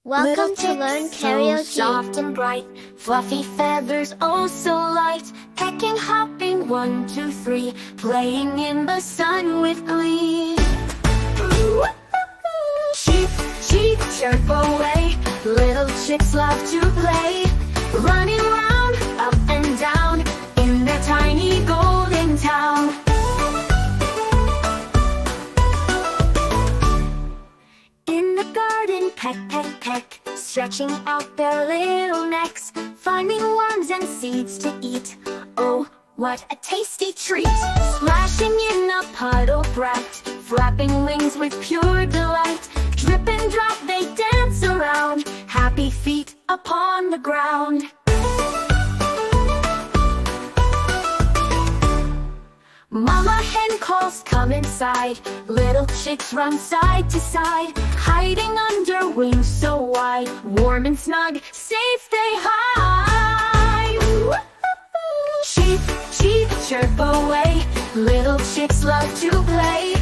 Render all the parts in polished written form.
Welcome to Learn Karaoke. Soft and bright, fluffy feathers oh so light, pecking, hopping, 1, 2, 3, playing in the sun with glee. Cheep, cheep, chirp away, little chicks love to play, running round, up and down, in their tiny golden town. In the garden, peck, peck, peck, stretching out their little necks, finding worms and seeds to eat. Oh, what a tasty treat! Splashing in a puddle bright, flapping wings with pure delight, drip and drop they dance around, happy feet upon the ground. Mama hen calls, come inside, little chicks run side to side, hiding under wings so wide, warm and snug, safe they hide. Cheep, cheep, chirp away, little chicks love to play,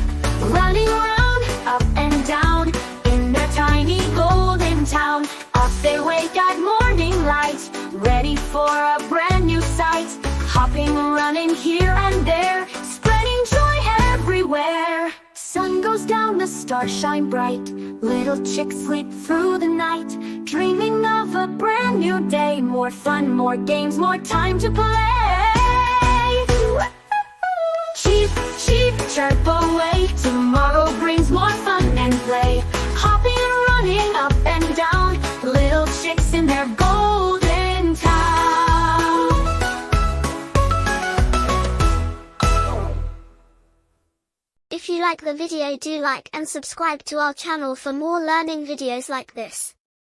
running around, up and down, in their tiny golden town. Off they wake at morning light, ready for a brand new sight, hopping, running here and there, spreading joy everywhere. Sun goes down, the stars shine bright, little chicks sleep through the night, dreaming of a brand new day, more fun, more games, more time to play. Cheep, cheep, chirp away, tomorrow brings more fun and play, hopping and running up and down, little chicks in their golden town. If you like the video, do like and subscribe to our channel for more learning videos like this.